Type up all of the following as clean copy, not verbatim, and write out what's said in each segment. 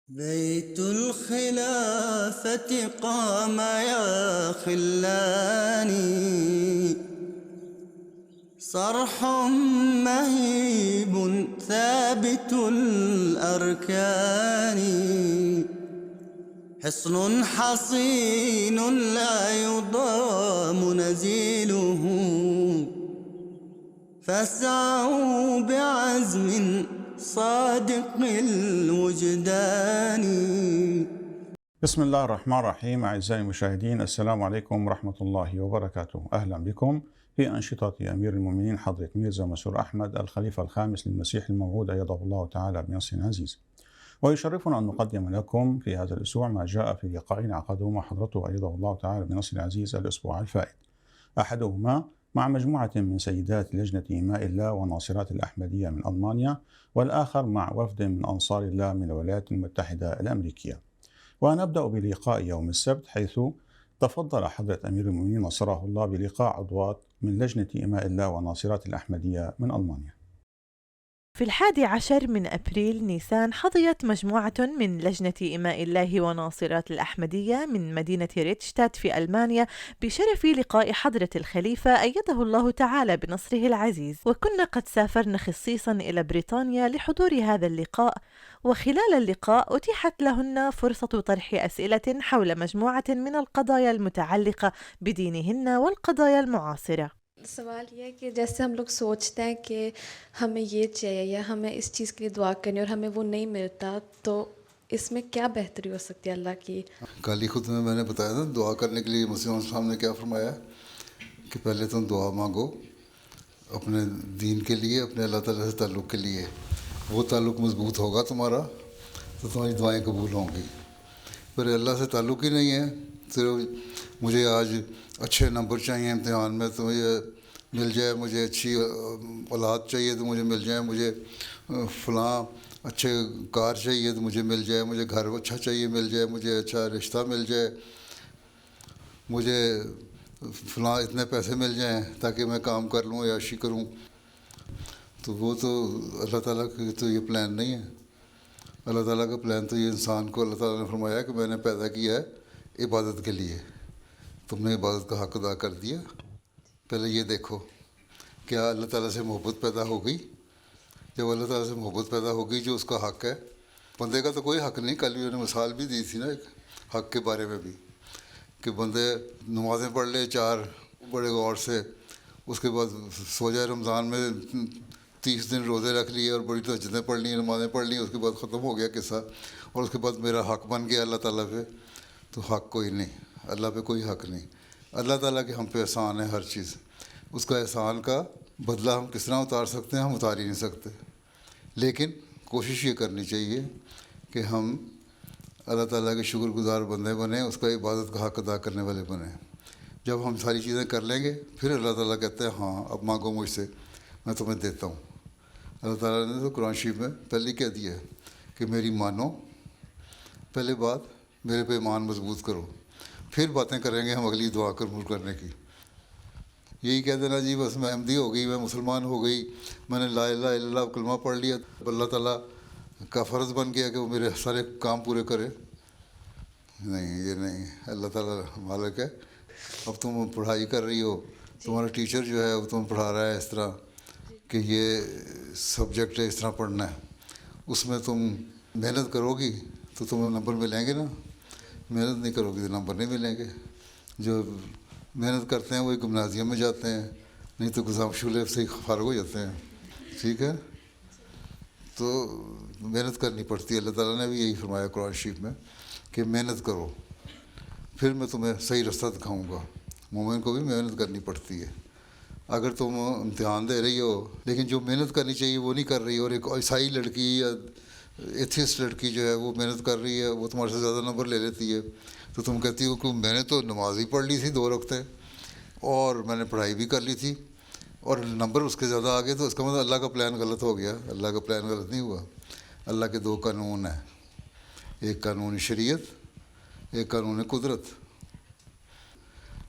بيت الخلافة قام يا خلاني، صرح مهيب ثابت الأركان، حصن حصين لا يضام نزيله، فاسعوا بعزم صادق الوجدان. بسم الله الرحمن الرحيم. أعزائي المشاهدين، السلام عليكم ورحمة الله وبركاته. أهلا بكم في أنشطة أمير المؤمنين حضرة ميرزا مسرور أحمد الخليفة الخامس للمسيح الموعود أيده الله تعالى بنصر عزيز. ويشرفنا أن نقدم لكم في هذا الأسبوع ما جاء في لقاء عقده مع حضرته أيده الله تعالى بنصر عزيز الأسبوع الفائت، أحدهما مع مجموعة من سيدات لجنة إيماء الله وناصرات الأحمدية من ألمانيا، والآخر مع وفد من أنصار الله من الولايات المتحدة الأمريكية. ونبدأ بلقاء يوم السبت، حيث تفضل حضرة أمير المؤمنين نصره الله بلقاء عضوات من لجنة إيماء الله وناصرات الأحمدية من ألمانيا. في 11 من أبريل نيسان حظيت مجموعة من لجنة إيماء الله وناصرات الأحمدية من مدينة ريتشتات في ألمانيا بشرف لقاء حضرة الخليفة أيده الله تعالى بنصره العزيز، وكنا قد سافرن خصيصا إلى بريطانيا لحضور هذا اللقاء. وخلال اللقاء أتيحت لهن فرصة طرح أسئلة حول مجموعة من القضايا المتعلقة بدينهن والقضايا المعاصرة. سوال یہ ہے کہ جیسے ہم لوگ سوچتے ہیں کہ ہمیں یہ چاہیے یا ہمیں اس چیز کے لیے دعا کرنی اور ہمیں وہ نہیں ملتا، تو اس میں کیا بہتری ہو سکتی ہے اللہ کی؟ کل ہی خود میں نے بتایا تھا دعا کرنے کے لیے مسیح السلام نے کیا فرمایا کہ پہلے تم دعا مانگو اپنے دین کے لیے، اپنے اللہ تعالیٰ سے تعلق کے لیے. وہ تعلق مضبوط ہوگا تمہارا تو تمہاری دعائیں قبول ہوں گی. پر اللہ سے تعلق ہی نہیں ہے، صرف مجھے آج اچھے نمبر چاہیے امتحان میں تو مجھے مل جائے، مجھے اچھی اولاد چاہیے تو مجھے مل جائے، مجھے فلاں اچھے کار چاہیے تو مجھے مل جائے، مجھے گھر اچھا چاہیے مل جائے، مجھے اچھا رشتہ مل جائے، مجھے فلاں اتنے پیسے مل جائیں تاکہ میں کام کر لوں، عیاشی کروں. تو وہ تو اللہ تعالیٰ کی تو یہ پلان نہیں ہے. اللہ تعالیٰ کا پلان تو یہ انسان کو اللہ تعالیٰ نے فرمایا کہ میں نے پیدا کیا ہے عبادت کے لیے. تم نے عبادت کا حق ادا کر دیا. پہلے یہ دیکھو کیا اللہ تعالیٰ سے محبت پیدا ہو گئی. جب اللہ تعالیٰ سے محبت پیدا ہو گئی جو اس کا حق ہے، بندے کا تو کوئی حق نہیں. کل بھی انہوں نے مثال بھی دی تھی نا ایک حق کے بارے میں بھی، کہ بندے نمازیں پڑھ لے 4 بڑے غور سے، اس کے بعد سو جائے رمضان میں 30 دن روزے رکھ لیے اور بڑی تہجدیں پڑھ لی، نمازیں پڑھ لیں، اس کے بعد ختم ہو گیا قصہ، اور اس کے بعد میرا حق بن گیا اللہ تعالیٰ پہ. تو حق کوئی نہیں، اللہ پہ کوئی حق نہیں. اللہ تعالیٰ کے ہم پہ احسان ہے ہر چیز. اس کا احسان کا بدلہ ہم کس طرح اتار سکتے ہیں؟ ہم اتار ہی نہیں سکتے. لیکن کوشش یہ کرنی چاہیے کہ ہم اللہ تعالیٰ کے شکر گزار بندے بنیں، اس کا عبادت کا حق ادا کرنے والے بنیں. جب ہم ساری چیزیں کر لیں گے پھر اللہ تعالیٰ کہتے ہیں ہاں اب مانگو مجھ سے، میں تمہیں دیتا ہوں. اللہ تعالیٰ نے تو قرآن شریف میں پہلے کہہ دیا ہے کہ میری مانو، پہلے بات میرے پہ ایمان مضبوط کرو، پھر باتیں کریں گے ہم اگلی دعا قبول کرنے کی. یہی کہہ دینا جی بس میں احمدی ہو گئی، میں مسلمان ہو گئی، میں نے لا الہ الا اللہ کلمہ پڑھ لیا، اللہ تعالیٰ کا فرض بن گیا کہ وہ میرے سارے کام پورے کرے. نہیں، یہ نہیں. اللہ تعالیٰ مالک ہے. اب تم پڑھائی کر رہی ہو، تمہارا ٹیچر جو ہے وہ تم پڑھا رہا ہے اس طرح کہ یہ سبجیکٹ ہے، اس طرح پڑھنا ہے، اس میں تم محنت کرو گی تو تمہیں نمبر ملیں گے نا. محنت نہیں کرو گی تو نمبر نہیں ملیں گے. جو محنت کرتے ہیں وہی گمنازیم میں جاتے ہیں، نہیں تو گزام شولے سے ہی فارغ ہو جاتے ہیں. ٹھیک ہے، تو محنت کرنی پڑتی ہے. اللہ تعالیٰ نے بھی یہی فرمایا قرآن شریف میں کہ محنت کرو پھر میں تمہیں صحیح رستہ دکھاؤں گا. مومن کو بھی محنت کرنی پڑتی ہے. اگر تم امتحان دے رہی ہو لیکن جو محنت کرنی چاہیے وہ نہیں کر رہی، اور ایک عیسائی لڑکی یا ایتھیسٹ لڑکی جو ہے وہ محنت کر رہی ہے، وہ تمہارے سے زیادہ نمبر لے لیتی ہے، تو تم کہتی ہو کہ میں نے تو نماز ہی پڑھ لی تھی 2 رکعتیں اور میں نے پڑھائی بھی کر لی تھی اور نمبر اس کے زیادہ آ گئے، تو اس کا مطلب اللہ کا پلان غلط ہو گیا. اللہ کا پلان غلط نہیں ہوا. اللہ کے 2 قانون ہیں، ایک قانون شریعت، ایک قانون قدرت.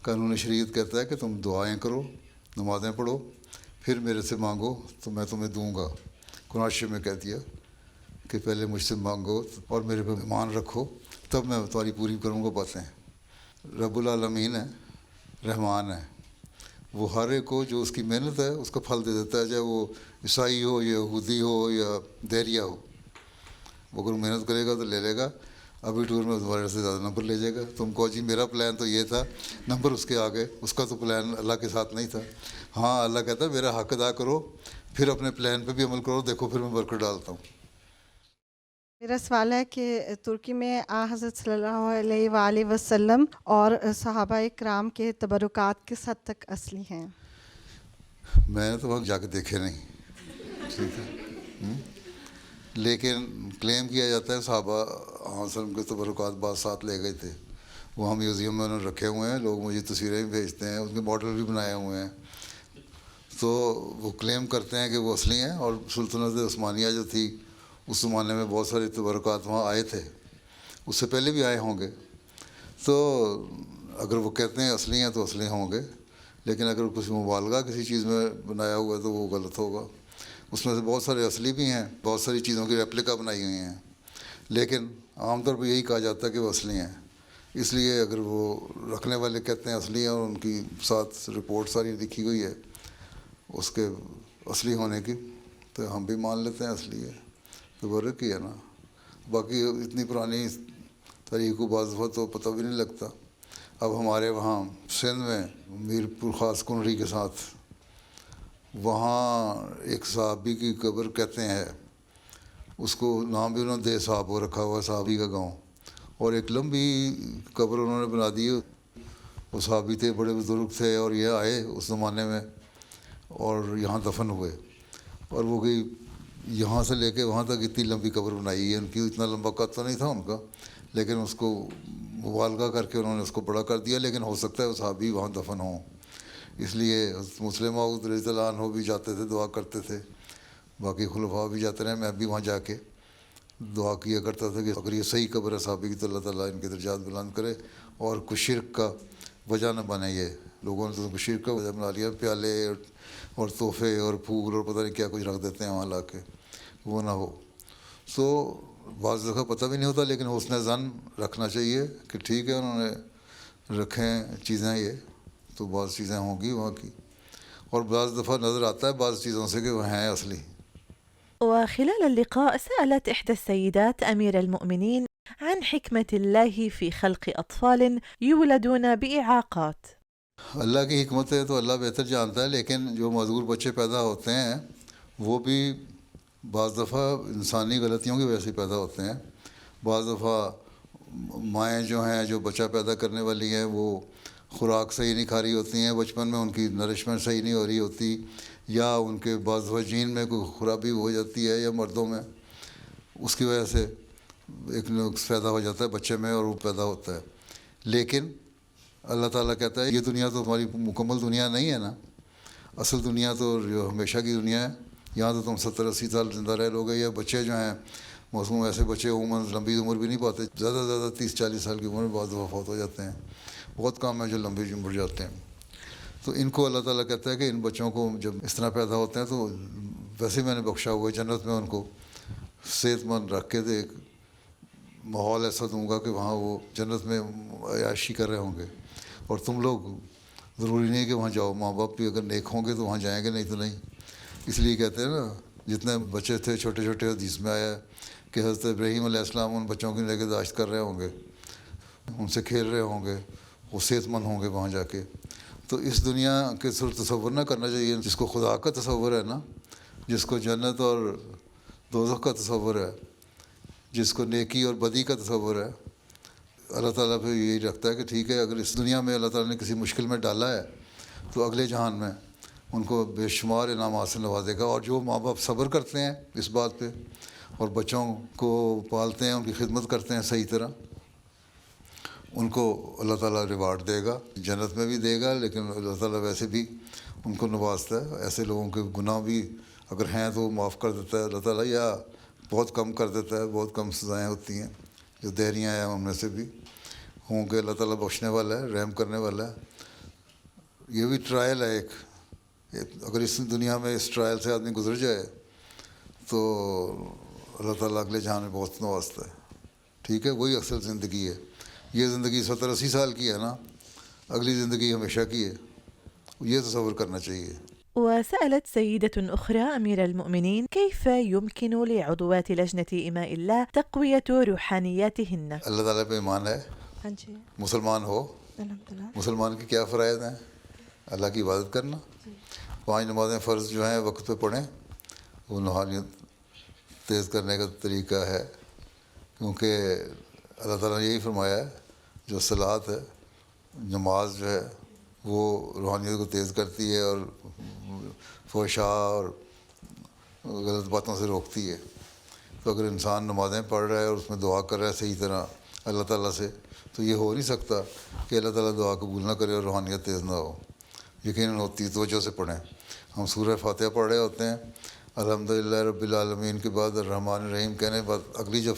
قانون شریعت کہتا ہے کہ تم دعائیں کرو، نمازیں پڑھو، پھر میرے سے مانگو تو میں تمہیں دوں گا. قرآن شریف میں کہہ دیا کہ پہلے مجھ سے مانگو اور میرے پہ ایمان رکھو تب میں تمہاری پوری کروں گا باتیں. رب العالمین ہے, رحمان ہے, وہ ہر ایک کو جو اس کی محنت ہے اس کا پھل دے دیتا ہے, چاہے وہ عیسائی ہو یا یہودی ہو یا دیریا ہو. وہ اگر محنت کرے گا تو لے لے گا. ابھی ٹور میں تمہارے سے زیادہ نمبر لے جائے گا. تم کو جی میرا پلان تو یہ تھا, نمبر اس کے آگے, اس کا تو پلان اللہ کے ساتھ نہیں تھا. ہاں اللہ کہتا ہے میرا حق ادا کرو, پھر اپنے پلان پہ بھی عمل کرو, دیکھو پھر میں برکت ڈالتا ہوں. میرا سوال ہے کہ ترکی میں حضرت صلی اللہ علیہ وآلہ وسلم اور صحابہ کرام کے تبرکات کس حد تک اصلی ہیں؟ میں نے تو وہاں جا کے دیکھے نہیں, ٹھیک ہے, لیکن کلیم کیا جاتا ہے صحابہ وسلم کے تبرکات بعض ساتھ لے گئے تھے. وہ ہم میوزیم میں انہوں نے رکھے ہوئے ہیں, لوگ مجھے تصویریں بھی بھیجتے ہیں, اس کے ماڈل بھی بنائے ہوئے ہیں. تو وہ کلیم کرتے ہیں کہ وہ اصلی ہیں. اور سلطنت عثمانیہ جو تھی اس زمانے میں بہت سارے تبرکات وہاں آئے تھے, اس سے پہلے بھی آئے ہوں گے. تو اگر وہ کہتے ہیں اصلی ہیں تو اصلی ہوں گے, لیکن اگر کچھ مبالغہ کسی چیز میں بنایا ہوا ہے تو وہ غلط ہوگا. اس میں سے بہت سارے اصلی بھی ہیں, بہت ساری چیزوں کی ریپلیکا بنائی ہوئی ہیں, لیکن عام طور پہ یہی کہا جاتا ہے کہ وہ اصلی ہیں. اس لیے اگر وہ رکھنے والے کہتے ہیں اصلی ہیں اور ان کی ساتھ رپورٹ ساری لکھی ہوئی ہے اس کے اصلی ہونے کی, تو ہم بھی مان لیتے ہیں اصلی ہے. تو برک ہی ہے نا. باقی اتنی پرانی تاریخ کو بعض دفعہ تو پتہ بھی نہیں لگتا. اب ہمارے وہاں سندھ میں میر پور خاص کنڈری کے ساتھ وہاں ایک صحابی کی قبر کہتے ہیں, اس کو نام بھی انہوں نے دے صاحب وہ رکھا ہوا, صحابی کا گاؤں. اور ایک لمبی قبر انہوں نے بنا دی. وہ صحابی تھے, بڑے بزرگ تھے, اور یہ آئے اس زمانے میں اور یہاں دفن ہوئے. اور وہ کہ یہاں سے لے کے وہاں تک اتنی لمبی قبر بنائی ہے ان کی. اتنا لمبا قد تو نہیں تھا ان کا, لیکن اس کو مبالغہ کر کے انہوں نے اس کو بڑا کر دیا. لیکن ہو سکتا ہے وہ صحابی وہاں دفن ہوں, اس لیے مسلم موعود رضی اللہ عنہ بھی جاتے تھے, دعا کرتے تھے. باقی خلفاء بھی جاتے رہے, میں بھی وہاں جا کے دعا کیا کرتا تھا کہ اگر یہ صحیح قبر ہے صحابی کی تو اللہ تعالیٰ ان کے درجات بلند کرے اور کچھ شرک کا وجہ نہ بنے. یہ لوگوں نے تو شرک کا وجہ بنا لیا, پیالے اور تحفے اور پھول اور پتہ نہیں کیا کچھ رکھ دیتے ہیں وہاں لا کے, وہ نہ ہو. تو بعض دفعہ پتہ بھی نہیں ہوتا, لیکن حسن ظن رکھنا چاہیے کہ ٹھیک ہے انہوں نے رکھیں چیزیں, یہ تو بعض چیزیں ہوں گی وہاں کی. اور بعض دفعہ نظر آتا ہے بعض چیزوں سے کہ وہ ہیں اصلی. وخلال اللقاء سألت إحدى السيدات أمير المؤمنين عن حكمة الله في خلق أطفال يولدون بإعاقات. اللہ کی حکمت ہے تو اللہ بہتر جانتا ہے, لیکن جو معذور بچے پیدا ہوتے ہیں وہ بھی بعض دفعہ انسانی غلطیوں کی وجہ سے پیدا ہوتے ہیں. بعض دفعہ مائیں جو ہیں جو بچہ پیدا کرنے والی ہیں وہ خوراک صحیح نہیں کھا رہی ہوتی ہیں, بچپن میں ان کی نرشمنٹ صحیح نہیں ہو رہی ہوتی, یا ان کے بعض دفعہ جین میں کوئی خرابی ہو جاتی ہے یا مردوں میں, اس کی وجہ سے ایک نقص پیدا ہو جاتا ہے بچے میں اور وہ پیدا ہوتا ہے. لیکن اللہ تعالیٰ کہتا ہے یہ دنیا تو تمہاری مکمل دنیا نہیں ہے نا, اصل دنیا تو جو ہمیشہ کی دنیا ہے, یہاں تو تم 70-80 سال زندہ رہ لو گے. یا بچے جو ہیں موسم ایسے بچے عموماً لمبی عمر بھی نہیں پاتے, زیادہ سے زیادہ 30-40 سال کی عمر میں بعض دفعہ فوت ہو جاتے ہیں. بہت کم ہیں جو لمبی عمر جاتے ہیں. تو ان کو اللہ تعالیٰ کہتا ہے کہ ان بچوں کو جب اس طرح پیدا ہوتے ہیں تو ویسے میں نے بخشا ہوا ہے جنت میں ان کو صحت مند رکھ کے ایک ماحول ایسا دوں گا کہ وہاں وہ جنت میں عیاشی کر رہے ہوں گے. اور تم لوگ ضروری نہیں کہ وہاں جاؤ, ماں باپ بھی اگر نیک ہوں گے تو وہاں جائیں گے, نہیں تو نہیں. اس لیے کہتے ہیں نا جتنے بچے تھے چھوٹے چھوٹے, حدیث میں آیا کہ حضرت ابراہیم علیہ السلام ان بچوں کی نگہداشت کر رہے ہوں گے, ان سے کھیل رہے ہوں گے, وہ صحت مند ہوں گے وہاں جا کے. تو اس دنیا کے تصور نہ کرنا چاہیے. جس کو خدا کا تصور ہے نا, جس کو جنت اور دوزخ کا تصور ہے, جس کو نیکی اور بدی کا تصور ہے, اللہ تعالیٰ پھر یہی رکھتا ہے کہ ٹھیک ہے اگر اس دنیا میں اللہ تعالیٰ نے کسی مشکل میں ڈالا ہے تو اگلے جہان میں ان کو بے شمار انعامات سے نوازے گا. اور جو ماں باپ صبر کرتے ہیں اس بات پہ اور بچوں کو پالتے ہیں, ان کی خدمت کرتے ہیں صحیح طرح, ان کو اللہ تعالیٰ ریوارڈ دے گا, جنت میں بھی دے گا. لیکن اللہ تعالیٰ ویسے بھی ان کو نوازتا ہے. ایسے لوگوں کے گناہ بھی اگر ہیں تو معاف کر دیتا ہے اللہ تعالیٰ, یا بہت کم کر دیتا ہے. بہت کم سزائیں ہوتی ہیں. جو دیریاں ہیں ہم میں سے بھی ہوں کہ اللہ تعالیٰ بخشنے والا ہے, رحم کرنے والا ہے. یہ بھی ٹرائل ہے ایک. اگر اس دنیا میں اس ٹرائل سے آدمی گزر جائے تو اللہ تعالیٰ اگلے جہان میں بہت نوازتا ہے. ٹھیک ہے, وہی اصل زندگی ہے. یہ زندگی 70-80 سال کی ہے نا, اگلی زندگی ہمیشہ کی ہے, یہ تصور کرنا چاہیے. وسألت سيدة أخرى أمير المؤمنين كيف يمكن لعضوات لجنة إماء الله تقوية روحانياتهن؟ اللہ تعالیٰ پہ ایمان ہے, ہاں جی مسلمان ہو, الحمد للہ. مسلمان کی کیا فرائض ہیں؟ اللہ کی عبادت کرنا, 5 نمازیں فرض جو ہیں وقت پہ پڑھیں. وہ روحانیت تیز کرنے کا طریقہ ہے, کیونکہ اللہ تعالیٰ نے یہی فرمایا ہے, جو صلات ہے, نماز جو ہے وہ روحانیت کو تیز کرتی ہے اور فحشاء اور غلط باتوں سے روکتی ہے. تو اگر انسان نمازیں پڑھ رہا ہے اور اس میں دعا کر رہا ہے صحیح طرح اللہ تعالیٰ سے, تو یہ ہو نہیں سکتا کہ اللہ تعالیٰ دعا قبول نہ کرے اور روحانیت تیز نہ ہو. یقیناً ہوتی ہے, توجہ سے پڑھیں. ہم سورہ فاتحہ پڑھ رہے ہوتے ہیں, الحمدللہ رب العالمین کے بعد الرحمن الرحیم کہنے کے بعد اگلی جب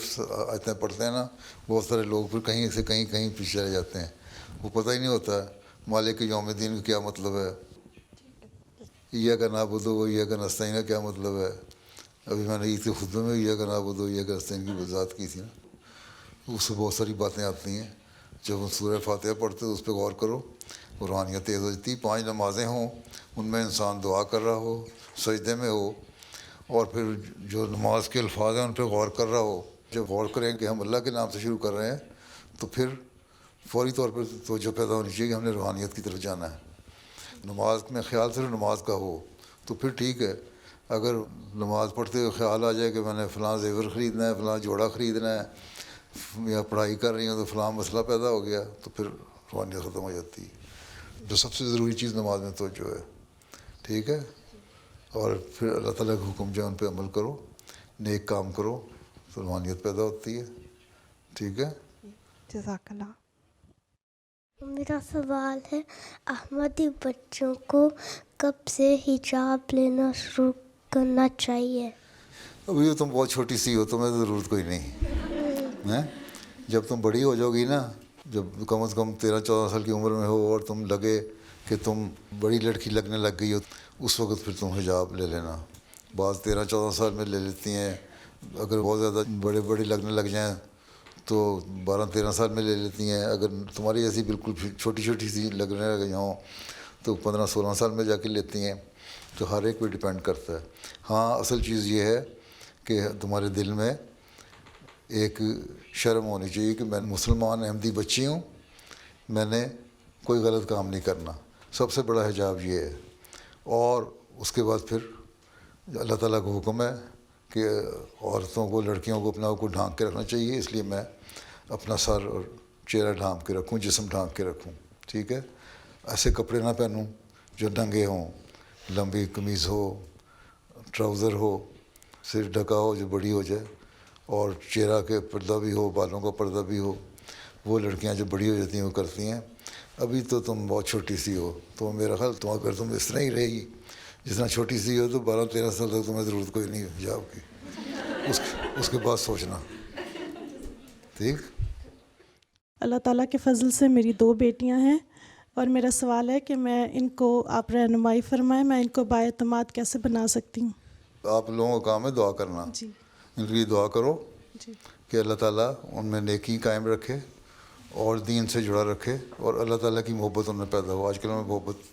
آیتیں پڑھتے ہیں نا, بہت سارے لوگ پھر کہیں سے کہیں پیچھے چلے جاتے ہیں. وہ پتہ ہی نہیں ہوتا مالک یوم الدین کا کیا مطلب ہے, ایاک نعبد و ایاک نستعین کا کیا مطلب ہے. ابھی میں نے عید کے خطبے میں ایاک نعبد و ایاک نستعین کی وضاحت کی تھی نا, اس سے بہت ساری باتیں آتی ہیں. جب ہم سورہ فاتحہ پڑھتے تو اس پہ غور کرو, روحانیت تیز ہو جاتی. 5 نمازیں ہوں, ان میں انسان دعا کر رہا ہو, سجدے میں ہو, اور پھر جو نماز کے الفاظ ہیں ان پہ غور کر رہا ہو. جب غور کریں کہ ہم اللہ کے نام سے شروع کر رہے ہیں تو پھر فوری طور پر توجہ پیدا ہونی چاہیے کہ ہم نے روحانیت کی طرف جانا ہے. نماز میں خیال صرف نماز کا ہو تو پھر ٹھیک ہے. اگر نماز پڑھتے ہوئے خیال آ جائے کہ میں نے فلاں زیور خریدنا ہے, فلاں جوڑا خریدنا ہے, یا پڑھائی کر رہی ہوں تو فلاں مسئلہ پیدا ہو گیا, تو پھر روحانیت ختم ہو جاتی ہے. جو سب سے ضروری چیز نماز میں توجہ ہے. ٹھیک ہے, اور پھر اللہ تعالیٰ کے حکم جو ہے ان پہ عمل کرو, نیک کام کرو, تو روحانیت پیدا ہوتی ہے. ٹھیک ہے, جزاک اللہ. میرا سوال ہے, احمدی بچوں کو کب سے حجاب لینا شروع کرنا چاہیے؟ ابھی تم بہت چھوٹی سی ہو, تمہیں ضرورت کوئی نہیں ہے. جب تم بڑی ہو جاؤ گی نا, جب کم از کم 13-14 سال کی عمر میں ہو اور تم لگے کہ تم بڑی لڑکی لگنے لگ گئی ہو, اس وقت پھر تم حجاب لے لینا. بعض 13-14 سال میں لے لیتی ہیں, اگر بہت زیادہ بڑے لگنے لگ جائیں تو 12-13 سال میں لے لیتی ہیں. اگر تمہاری ایسی بالکل چھوٹی سی لگنے لگ ہوں تو 15-16 سال میں جا کے لیتی ہیں. تو ہر ایک پہ ڈپینڈ کرتا ہے. ہاں, اصل چیز یہ ہے کہ تمہارے دل میں ایک شرم ہونی چاہیے کہ میں مسلمان احمدی بچی ہوں, میں نے کوئی غلط کام نہیں کرنا. سب سے بڑا حجاب یہ ہے. اور اس کے بعد پھر اللہ تعالیٰ کا حکم ہے کہ عورتوں کو, لڑکیوں کو اپنا کو ڈھانک کے رکھنا چاہیے. اس لیے میں اپنا سر اور چہرہ ڈھانپ کے رکھوں, جسم ڈھانپ کے رکھوں. ٹھیک ہے, ایسے کپڑے نہ پہنوں جو ننگے ہوں, لمبی قمیض ہو, ٹراؤزر ہو, سر ڈھکا ہو جو بڑی ہو جائے, اور چہرہ کے پردہ بھی ہو, بالوں کا پردہ بھی ہو. وہ لڑکیاں جو بڑی ہو جاتی ہیں وہ کرتی ہیں. ابھی تو تم بہت چھوٹی سی ہو, تو میرا خیال تم اگر تم اس طرح ہی رہے گی جس طرح چھوٹی سی ہو تو 12-13 سال تک تمہیں ضرورت کوئی نہیں حجاب کی. اس کے بعد سوچنا. ٹھیک. اللہ تعالیٰ کے فضل سے میری 2 بیٹیاں ہیں, اور میرا سوال ہے کہ میں ان کو آپ رہنمائی فرمائیں, میں ان کو بااعتماد کیسے بنا سکتی ہوں؟ آپ لوگوں کا کام ہے دعا کرنا. جی ان کے لیے دعا کرو جی. کہ اللہ تعالیٰ ان میں نیکی قائم رکھے اور دین سے جڑا رکھے, اور اللہ تعالیٰ کی محبت ان میں پیدا ہو. آج کل میں محبت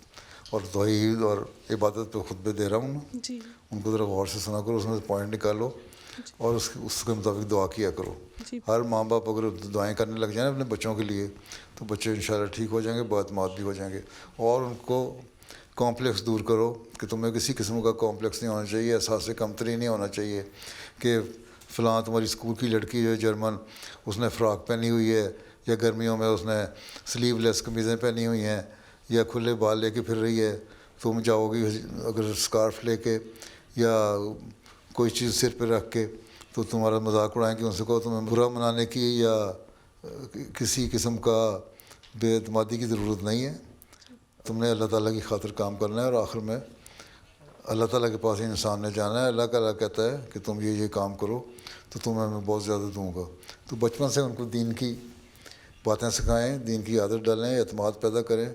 اور توحید اور عبادت پہ خطبے دے رہا ہوں, جی ان کو ذرا غور سے سنا کرو, اس میں سے پوائنٹ نکالو اور اس کے مطابق دعا کیا کرو. جی. ہر ماں باپ اگر دعائیں کرنے لگ جائیں اپنے بچوں کے لیے تو بچے انشاءاللہ ٹھیک ہو جائیں گے, بااعتماد بھی ہو جائیں گے. اور ان کو کمپلیکس دور کرو کہ تمہیں کسی قسم کا کمپلیکس نہیں ہونا چاہیے, احساس کمتری نہیں ہونا چاہیے کہ فلاں تمہاری اسکول کی لڑکی جو ہے جرمن, اس نے فراک پہنی ہوئی ہے, یا گرمیوں میں اس نے سلیو لیس قمیضیں پہنی ہوئی ہیں, یا کھلے بال لے کے پھر رہی ہے. تم جاؤ گی اگر اسکارف لے کے یا کوئی چیز سر پہ رکھ کے تو تمہارا مذاق اڑائیں گے. ان سے کہو تمہیں برا منانے کی یا کسی قسم کا بے اعتمادی کی ضرورت نہیں ہے. تم نے اللہ تعالیٰ کی خاطر کام کرنا ہے, اور آخر میں اللہ تعالیٰ کے پاس ہی انسان نے جانا ہے. اللہ تعالیٰ کہتا ہے کہ تم یہ کام کرو تو تمہیں میں بہت زیادہ دوں گا. تو بچپن سے ان کو دین کی باتیں سکھائیں, دین کی عادت ڈالیں, اعتماد پیدا کریں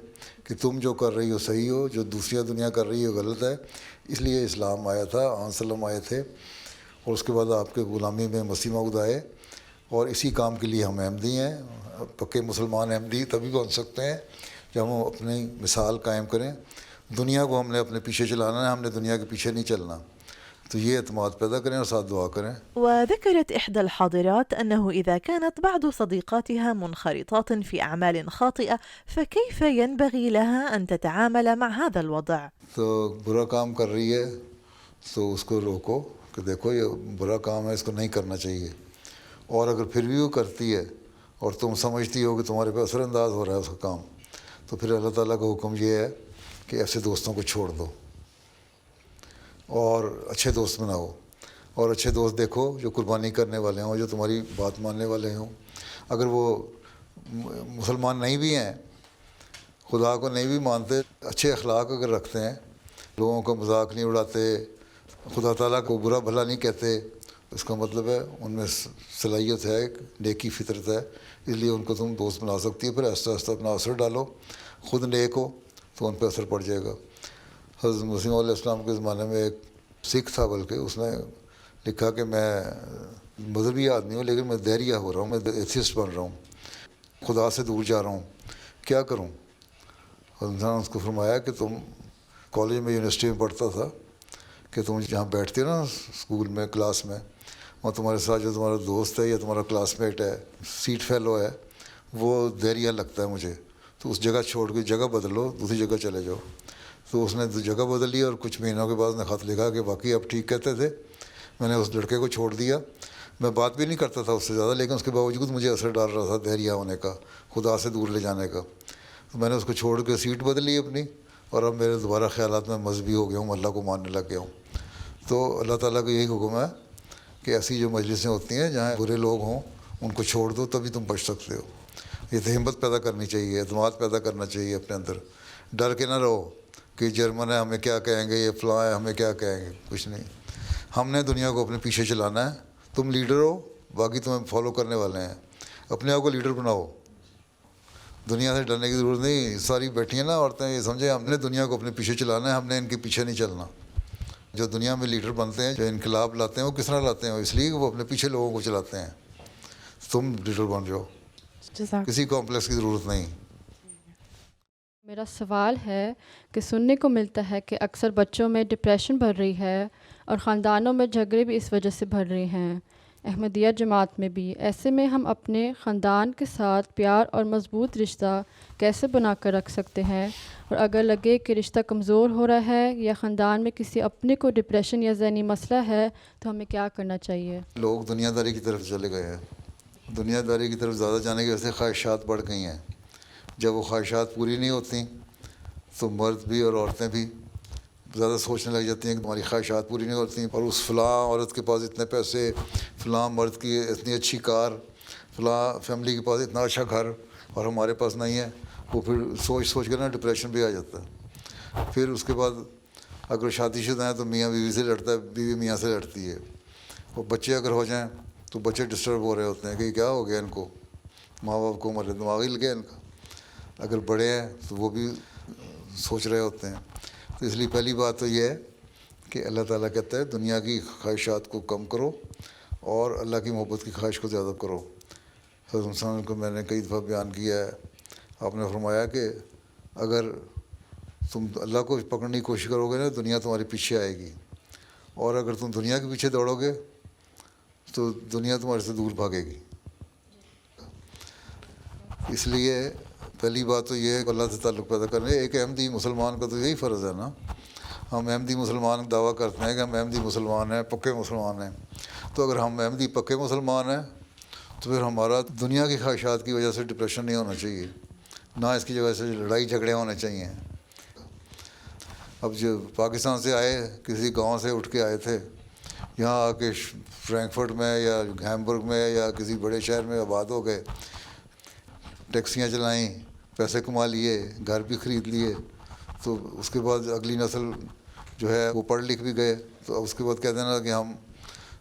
کہ تم جو کر رہی ہو صحیح ہو, جو دوسری دنیا کر رہی ہو غلط ہے. اس لیے اسلام آیا تھا, وسلم آئے تھے, اور اس کے بعد آپ کے غلامی میں مسیح موعود آئے، اور اسی کام کے لیے ہم احمدی ہیں. پکے مسلمان احمدی تبھی بن سکتے ہیں جب ہم اپنی مثال قائم کریں. دنیا کو ہم نے اپنے پیچھے چلانا ہے، ہم نے دنیا کے پیچھے نہیں چلنا. تو یہ اعتماد پیدا کریں اور ساتھ دعا کریں. وذكرت إحدى الحاضرات أنه إذا كانت بعض صديقاتها منخرطات في أعمال خاطئة فكيف ينبغي لها أن تتعامل مع هذا الوضع؟ تو برا کام کر رہی ہے تو اس کو روکو کہ دیکھو یہ برا کام ہے، اس کو نہیں کرنا چاہیے. اور اگر پھر بھی وہ کرتی ہے اور تم سمجھتی ہو کہ تمہارے پہ اثر انداز ہو رہا ہے اس کا کام، تو پھر اللہ تعالیٰ کا حکم یہ ہے کہ ایسے دوستوں کو چھوڑ دو اور اچھے دوست بناؤ. اور اچھے دوست دیکھو جو قربانی کرنے والے ہوں، جو تمہاری بات ماننے والے ہوں. اگر وہ مسلمان نہیں بھی ہیں، خدا کو نہیں بھی مانتے، اچھے اخلاق اگر رکھتے ہیں، لوگوں کا مذاق نہیں اڑاتے، خدا تعالیٰ کو برا بھلا نہیں کہتے، اس کا مطلب ہے ان میں صلاحیت ہے، نیکی فطرت ہے، اس لیے ان کو تم دوست بنا سکتی ہے. پھر آہستہ آہستہ اپنا اثر ڈالو، خود نیک ہو تو ان پہ اثر پڑ جائے گا. حضرت مسیح علیہ السلام کے زمانے میں ایک سکھ تھا، بلکہ اس نے لکھا کہ میں مذہبی آدمی ہوں لیکن میں دہریہ ہو رہا ہوں، میں ایتھیسٹ بن رہا ہوں، خدا سے دور جا رہا ہوں، کیا کروں؟ حضرت نے اس کو فرمایا کہ تم کالج میں یونیورسٹی میں پڑھتا تھا کہ تم جہاں بیٹھتے ہو نا اسکول میں کلاس میں، اور تمہارے ساتھ جو تمہارا دوست ہے یا تمہارا کلاس میٹ ہے، سیٹ فیلو ہے، وہ دہریہ لگتا ہے مجھے، تو اس جگہ چھوڑ کے جگہ بدلو، دوسری جگہ چلے جاؤ. تو اس نے جگہ بدلی اور کچھ مہینوں کے بعد نے خط لکھا کہ واقعی آپ ٹھیک کہتے تھے، میں نے اس لڑکے کو چھوڑ دیا. میں بات بھی نہیں کرتا تھا اس سے زیادہ، لیکن اس کے باوجود مجھے اثر ڈال رہا تھا دہریہ ہونے کا، خدا سے دور لے جانے کا. تو میں نے اس کو چھوڑ کے سیٹ بدلی اپنی، اور اب میرے دوبارہ خیالات میں مذہبی ہو گیا ہوں، اللہ کو ماننے لگ گیا ہوں. تو اللہ تعالیٰ کا یہی حکم ہے کہ ایسی جو مجلسیں ہوتی ہیں جہاں برے لوگ ہوں ان کو چھوڑ دو، تبھی تم بچ سکتے ہو. یہ تو ہمت پیدا کرنی چاہیے، اعتماد پیدا کرنا چاہیے اپنے اندر. ڈر کے نہ رہو کہ جرمن ہے ہمیں کیا کہیں گے، یہ فلاں ہے ہمیں کیا کہیں گے. کچھ نہیں، ہم نے دنیا کو اپنے پیچھے چلانا ہے. تم لیڈر ہو، باقی تمہیں فالو کرنے والے ہیں. اپنے آپ کو لیڈر بناؤ، دنیا سے ڈرنے کی ضرورت نہیں. ساری بیٹھی ہیں نا عورتیں، یہ سمجھیں ہم نے دنیا کو اپنے پیچھے چلانا ہے، ہم نے ان کے پیچھے نہیں چلنا. جو دنیا میں لیڈر بنتے ہیں، جو انقلاب لاتے ہیں، وہ کس طرح لاتے ہیں؟ اس لیے وہ اپنے پیچھے لوگوں کو چلاتے ہیں. تم لیڈر بن جاؤ، کسی کمپلیکس کی ضرورت نہیں. میرا سوال ہے کہ سننے کو ملتا ہے کہ اکثر بچوں میں ڈپریشن بڑھ رہی ہے اور خاندانوں میں جھگڑے بھی اس وجہ سے بڑھ رہے ہیں، احمدیہ جماعت میں بھی. ایسے میں ہم اپنے خاندان کے ساتھ پیار اور مضبوط رشتہ کیسے بنا کر رکھ سکتے ہیں؟ اور اگر لگے کہ رشتہ کمزور ہو رہا ہے یا خاندان میں کسی اپنے کو ڈپریشن یا ذہنی مسئلہ ہے تو ہمیں کیا کرنا چاہیے؟ لوگ دنیا داری کی طرف چلے گئے ہیں. دنیا داری کی طرف زیادہ جانے کی وجہ سے خواہشات بڑھ گئی ہیں. جب وہ خواہشات پوری نہیں ہوتی تو مرد بھی اور عورتیں بھی زیادہ سوچنے لگ جاتی ہیں کہ ہماری خواہشات پوری نہیں ہوتی، اور اس فلاں عورت کے پاس اتنے پیسے، فلاں مرد کی اتنی اچھی کار، فلاں فیملی کے پاس اتنا اچھا گھر اور ہمارے پاس نہیں ہے. وہ پھر سوچ سوچ کر نا ڈپریشن بھی آ جاتا ہے. پھر اس کے بعد اگر شادی شدہ ہیں تو میاں بیوی سے لڑتا ہے، بیوی میاں سے لڑتی ہے. اور بچے اگر ہو جائیں تو بچے ڈسٹرب ہو رہے ہوتے ہیں کہ کیا ہو گیا ان کو، ماں باپ کو ہمارے دماغ ہل گیا ان کا. اگر بڑے ہیں تو وہ بھی سوچ رہے ہوتے ہیں. تو اس لیے پہلی بات تو یہ ہے کہ اللہ تعالیٰ کہتا ہے دنیا کی خواہشات کو کم کرو اور اللہ کی محبت کی خواہش کو زیادہ کرو. حضرت انسان کو میں نے کئی دفعہ بیان کیا ہے، آپ نے فرمایا کہ اگر تم اللہ کو پکڑنے کی کوشش کرو گے نا، دنیا تمہارے پیچھے آئے گی، اور اگر تم دنیا کے پیچھے دوڑو گے تو دنیا تمہارے سے دور بھاگے گی. اس لیے پہلی بات تو یہ ہے کہ اللہ سے تعلق پیدا کرنے. ایک احمدی مسلمان کا تو یہی فرض ہے نا. ہم احمدی مسلمان دعویٰ کرتے ہیں کہ ہم احمدی مسلمان ہیں، پکے مسلمان ہیں. تو اگر ہم احمدی پکے مسلمان ہیں تو پھر ہمارا دنیا کی خواہشات کی وجہ سے ڈپریشن نہیں ہونا چاہیے، نہ اس کی جگہ سے لڑائی جھگڑے ہونے چاہیے. اب جو پاکستان سے آئے، کسی گاؤں سے اٹھ کے آئے تھے، یہاں آ کے فرینکفرٹ میں یا ہیمبرگ میں یا کسی بڑے شہر میں آباد ہو گئے، ٹیکسیاں چلائیں، پیسے کما لیے، گھر بھی خرید لیے. تو اس کے بعد اگلی نسل جو ہے وہ پڑھ لکھ بھی گئے. تو اب اس کے بعد کہہ دینا کہ ہم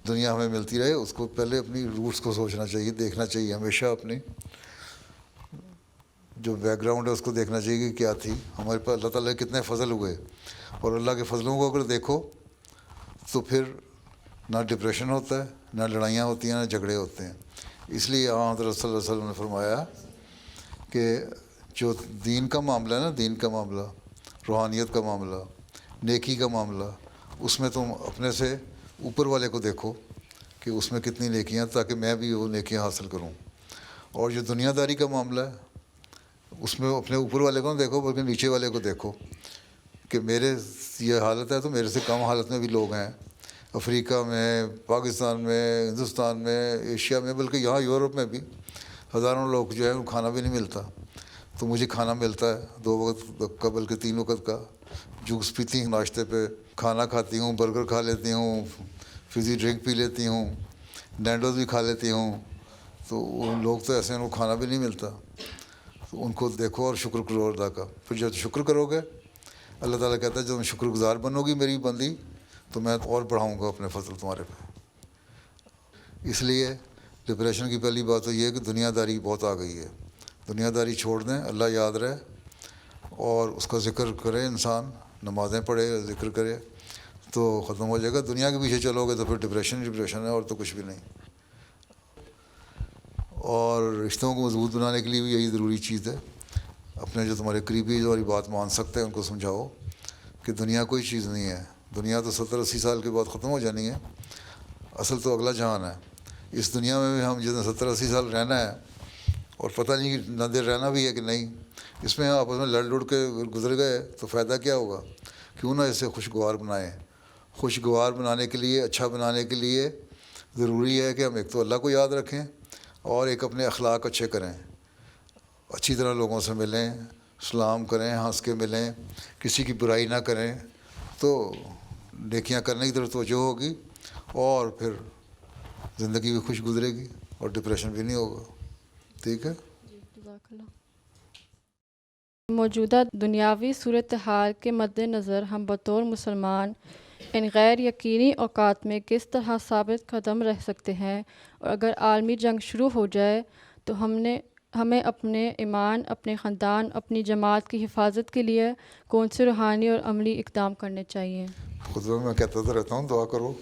دنیا ہمیں ملتی رہے. اس کو پہلے اپنی روٹس کو سوچنا چاہیے، دیکھنا چاہیے ہمیشہ اپنی جو بیک گراؤنڈ ہے اس کو دیکھنا چاہیے کہ کیا تھی ہمارے پاس. اللہ تعالیٰ کے کتنے فضل ہوئے، اور اللہ کے فضلوں کو اگر دیکھو تو پھر نہ ڈپریشن ہوتا ہے، نہ لڑائیاں ہوتی ہیں، نہ جھگڑے ہوتے ہیں. اس لیے حضرت صلی اللہ علیہ وسلم نے فرمایا کہ جو دین کا معاملہ ہے نا، دین کا معاملہ، روحانیت کا معاملہ، نیکی کا معاملہ، اس میں تم اپنے سے اوپر والے کو دیکھو کہ اس میں کتنی نیکیاں، تاکہ میں بھی وہ نیکیاں حاصل کروں. اور جو دنیا داری کا معاملہ ہے اس میں اپنے اوپر والے کو نہ دیکھو بلکہ نیچے والے کو دیکھو کہ میرے یہ حالت ہے تو میرے سے کم حالت میں بھی لوگ ہیں، افریقہ میں، پاکستان میں، ہندوستان میں، ایشیا میں، بلکہ یہاں یورپ میں بھی ہزاروں لوگ جو ہے ان کو کھانا بھی نہیں ملتا، تو مجھے کھانا ملتا ہے 2 وقت کا بلکہ 3 وقت کا. جوس پیتی ہوں ناشتے پہ، کھانا کھاتی ہوں، برگر کھا لیتی ہوں، فزی ڈرنک پی لیتی ہوں، نینڈوز بھی کھا لیتی ہوں. تو ان لوگ تو ایسے ہیں ان کو کھانا بھی نہیں ملتا. تو ان کو دیکھو اور شکر کرو ادا کا. پھر جب شکر کرو گے اللہ تعالیٰ کہتا ہے جب تم شکر گزار بنو گی میری بندی تو میں اور بڑھاؤں گا اپنے فضل تمہارے پہ. اس لیے ڈپریشن کی پہلی بات تو یہ ہے کہ دنیا داری بہت آ گئی ہے. دنیا داری چھوڑ دیں، اللہ یاد رہے اور اس کا ذکر کرے، انسان نمازیں پڑھے، ذکر کرے تو ختم ہو جائے گا. دنیا کے پیچھے چلو گے تو پھر ڈپریشن ہے اور تو کچھ بھی نہیں. اور رشتوں کو مضبوط بنانے کے لیے بھی یہی ضروری چیز ہے. اپنے جو تمہارے قریبی جو ہماری بات مان سکتے ہیں ان کو سمجھاؤ کہ دنیا کوئی چیز نہیں ہے. دنیا تو 70-80 سال کے بعد ختم ہو جانی ہے. اصل تو اگلا جہان ہے. اس دنیا میں بھی ہم جتنے 70-80 سال رہنا ہے اور پتہ نہیں کہ نہ دیر رہنا بھی ہے کہ نہیں. اس میں آپس میں لڑ لڑ کے گزر گئے تو فائدہ کیا ہوگا؟ کیوں نہ اسے خوشگوار بنائیں. خوشگوار بنانے کے لیے، اچھا بنانے کے لیے ضروری ہے کہ ہم ایک تو اللہ کو یاد رکھیں اور ایک اپنے اخلاق اچھے کریں. اچھی طرح لوگوں سے ملیں، سلام کریں، ہنس کے ملیں، کسی کی برائی نہ کریں تو نیکیاں کرنے کی طرف توجہ ہوگی اور پھر زندگی بھی خوش گزرے گی اور ڈپریشن بھی نہیں ہوگا. ٹھیک ہے؟ موجودہ دنیاوی صورتحال کے مد نظر ہم بطور مسلمان ان غیر یقینی اوقات میں کس طرح ثابت قدم رہ سکتے ہیں، اور اگر عالمی جنگ شروع ہو جائے تو ہمیں اپنے ایمان، اپنے خاندان، اپنی جماعت کی حفاظت کے لیے کون سے روحانی اور عملی اقدام کرنے چاہیے؟ خطبہ میں کہتا تو رہتا ہوں دعا کرو.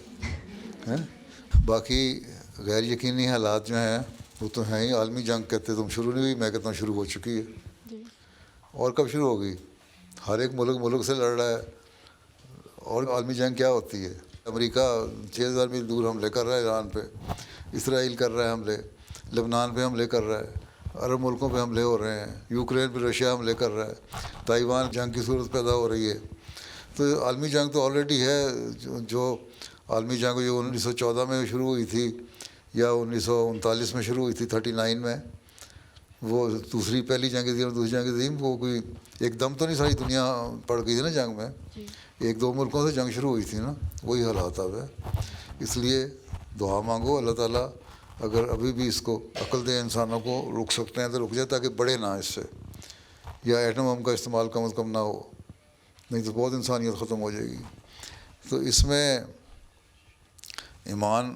باقی غیر یقینی حالات جو ہیں وہ تو ہیں ہی. عالمی جنگ کہتے تم شروع نہیں ہوئی، میں کہتا ہوں شروع ہو چکی ہے. اور کب شروع ہوگی؟ ہر ایک ملک سے لڑ رہا ہے. اور عالمی جنگ کیا ہوتی ہے؟ امریکہ 6000 میل دور حملے کر رہا ہے ایران پہ، اسرائیل کر رہا ہے حملے، لبنان پہ حملے کر رہا ہے، عرب ملکوں پہ حملے ہو رہے ہیں، یوکرین پہ رشیا حملے کر رہا ہے، تائیوان جنگ کی صورت پیدا ہو رہی ہے. تو عالمی جنگ تو آلریڈی ہے. جو عالمی جنگ جو 1914 میں شروع ہوئی تھی یا 1939 میں شروع ہوئی تھی 39 میں، وہ پہلی جنگ عظیم اور دوسری جنگ عظیم، وہ کوئی ایک دم تو نہیں ساری دنیا پڑ گئی تھی نا جنگ میں. 1-2 ملکوں سے جنگ شروع ہوئی تھی نا. وہی حالات اب ہے. اس لیے دعا مانگو اللہ تعالیٰ اگر ابھی بھی اس کو عقل دے انسانوں کو رک سکتے ہیں تو رک جائے تاکہ بڑھے نہ اس سے، یا ایٹم بم کا استعمال کم از کم نہ ہو، نہیں تو بہت انسانیت ختم ہو جائے گی. تو اس میں ایمان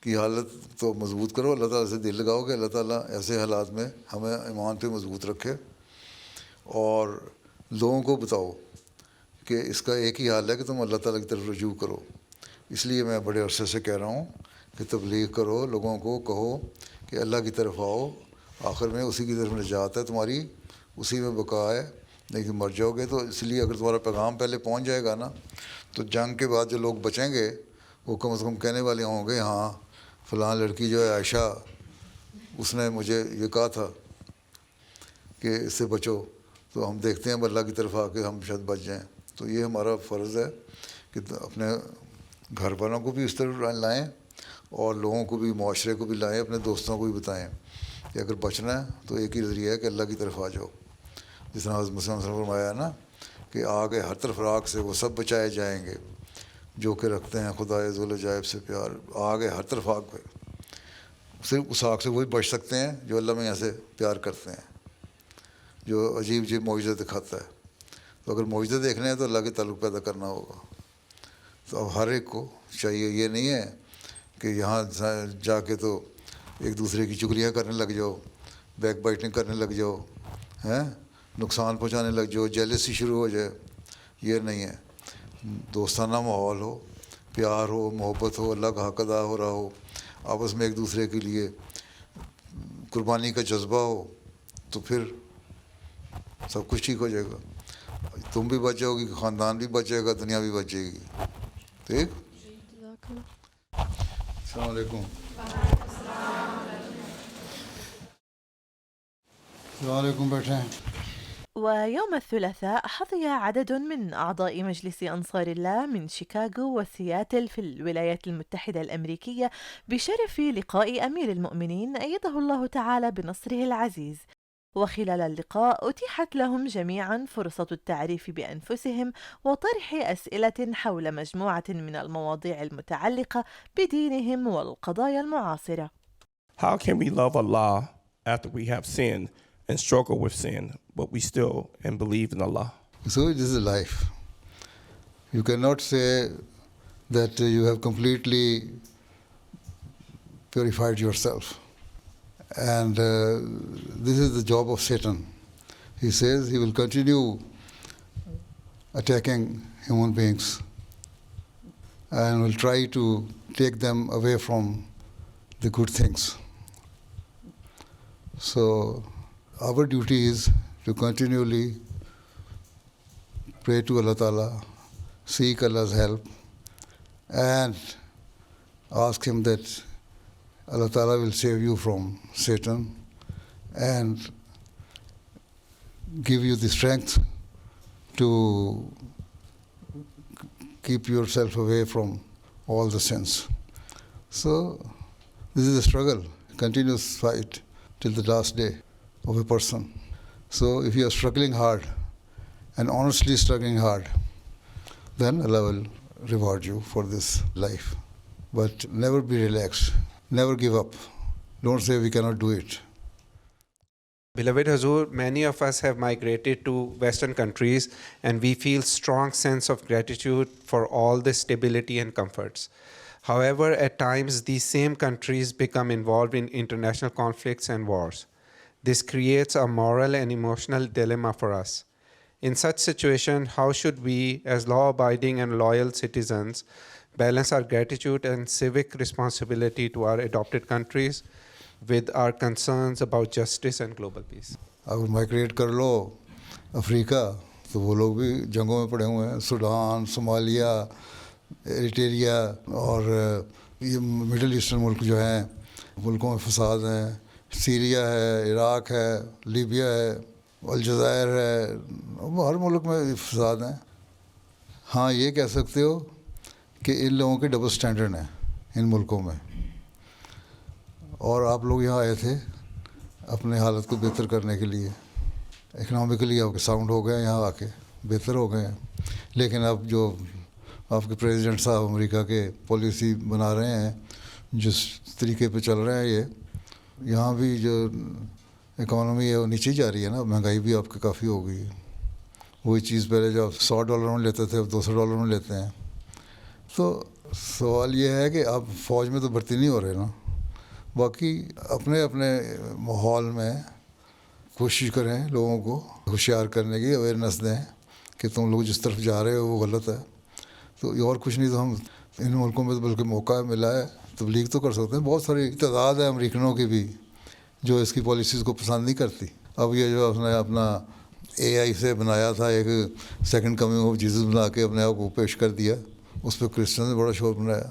کی حالت تو مضبوط کرو، اللہ تعالیٰ سے دل لگاؤ کہ اللہ تعالیٰ ایسے حالات میں ہمیں ایمان پہ مضبوط رکھے. اور لوگوں کو بتاؤ کہ اس کا ایک ہی حال ہے کہ تم اللہ تعالیٰ کی طرف رجوع کرو. اس لیے میں بڑے عرصے سے کہہ رہا ہوں کہ تبلیغ کرو، لوگوں کو کہو کہ اللہ کی طرف آؤ، آخر میں اسی کی طرف نجات ہے تمہاری، اسی میں بقا ہے، نہیں کہ مر جاؤ گے. تو اس لیے اگر تمہارا پیغام پہلے پہنچ جائے گا نا تو جنگ کے بعد جو لوگ بچیں گے وہ کم از کم کہنے والے ہوں گے ہاں فلاں لڑکی جو ہے عائشہ، اس نے مجھے یہ کہا تھا کہ اس سے بچو. تو ہم دیکھتے ہیں اللہ کی طرف آ کے ہم شاید بچ جائیں. تو یہ ہمارا فرض ہے کہ اپنے گھر والوں کو بھی اس طرح لائیں اور لوگوں کو بھی، معاشرے کو بھی لائیں، اپنے دوستوں کو بھی بتائیں کہ اگر بچنا ہے تو ایک ہی ذریعہ ہے کہ اللہ کی طرف آ جاؤ. جس طرح حضرت مسلم نے فرمایا ہے نا کہ آگے ہر طرف راگ سے وہ سب بچائے جائیں گے جو کہ رکھتے ہیں خدائے ذوالجلال سے پیار. آگے ہر طرف آگ پہ، صرف اس آگ سے وہی بچ سکتے ہیں جو اللہ میں یہاں سے پیار کرتے ہیں، جو عجیب عجیب معجزے دکھاتا ہے. تو اگر معجزے دیکھنے ہیں تو اللہ کے تعلق پیدا کرنا ہوگا. تو اب ہر ایک کو چاہیے، یہ نہیں ہے کہ یہاں جا کے تو ایک دوسرے کی چگلیاں کرنے لگ جاؤ، بیک بائٹنگ کرنے لگ جاؤ، نقصان پہنچانے لگ جاؤ، جیلسی شروع ہو جائے. یہ نہیں ہے. دوستانہ ماحول ہو، پیار ہو, محبت ہو, اللہ کا حق ادا ہو رہا ہو, آپس میں ایک دوسرے کے لیے قربانی کا جذبہ ہو, تو پھر سب کچھ ٹھیک ہو جائے گا. تم بھی بچ جاؤ گی, خاندان بھی بچ جائے گا, دنیا بھی بچ جائے گی. ٹھیک. السلام علیکم. السلام علیکم. بیٹھے ہیں. ويوم الثلاثاء حظي عدد من أعضاء مجلس أنصار الله من شيكاغو وسياتل في الولايات المتحدة الأمريكية بشرف لقاء أمير المؤمنين أيده الله تعالى بنصره العزيز. وخلال اللقاء أتيحت لهم جميعا فرصة التعريف بأنفسهم وطرح أسئلة حول مجموعة من المواضيع المتعلقة بدينهم والقضايا المعاصرة. How can we love Allah after we have sinned and struggle with sin, but we still and believe in Allah? So this is life. You cannot say that you have completely purified yourself. And this is the job of Satan. He says he will continue attacking human beings and will try to take them away from the good things. So our duty is to continually pray to Allah Ta'ala, seek Allah's help, and ask Him that Allah Ta'ala will save you from Satan and give you the strength to keep yourself away from all the sins. So this is a struggle, continuous fight till the last day of a person. So if you are struggling hard and honestly struggling hard, then Allah will reward you for this life. But never be relaxed. Never give up. Don't say we cannot do it. Beloved Hazur, many of us have migrated to Western countries and we feel strong sense of gratitude for all the stability and comforts. However, at times these same countries become involved in international conflicts and wars. This creates a moral and emotional dilemma for us. In such situation, how should we, as law-abiding and loyal citizens, balance our gratitude and civic responsibility to our adopted countries with our concerns about justice and global peace? اگر migrate کر لو افریقہ تو وہ لوگ بھی جنگوں میں پڑے ہوئے ہیں. سوڈان, صومالیہ, ایریٹریا اور یہ مڈل ایسٹرن ملک جو ہیں ملکوں میں فساد ہیں. سیریا ہے, عراق ہے, لیبیا ہے, الجزائر ہے, ہر ملک میں فساد ہیں. ہاں یہ کہہ سکتے ہو کہ ان لوگوں کے ڈبل سٹینڈرڈ ہیں ان ملکوں میں, اور آپ لوگ یہاں آئے تھے اپنے حالت کو بہتر کرنے کے لیے. اکنامکلی آپ کے ساؤنڈ ہو گئے ہیں, یہاں آ کے بہتر ہو گئے ہیں. لیکن اب جو آپ کے پریزیڈنٹ صاحب امریکہ کے پالیسی بنا رہے ہیں, جس طریقے پہ چل رہے ہیں, یہاں بھی جو اکانومی ہے وہ نیچے جا رہی ہے نا. مہنگائی بھی آپ کی کافی ہو گئی. وہی چیز پہلے جو آپ $100 میں لیتے تھے اب $200 میں لیتے ہیں. تو سوال یہ ہے کہ آپ فوج میں تو بھرتی نہیں ہو رہے نا. باقی اپنے اپنے ماحول میں کوشش کریں لوگوں کو ہوشیار کرنے کی, اویئرنیس دیں کہ تم لوگ جس طرف جا رہے ہو وہ غلط ہے. تو اور کچھ نہیں, تو ہم ان ملکوں میں تو بلکہ موقع ملا ہے, تبلیغ تو کر سکتے ہیں. بہت ساری تعداد ہے امریکنوں کی بھی جو اس کی پالیسیز کو پسند نہیں کرتی. اب یہ جو اس نے اپنا AI سے بنایا تھا, ایک سیکنڈ کمنگ آف جیزس بنا کے اپنے آپ کو پیش کر دیا, اس پہ کرسچن نے بڑا شور بنایا.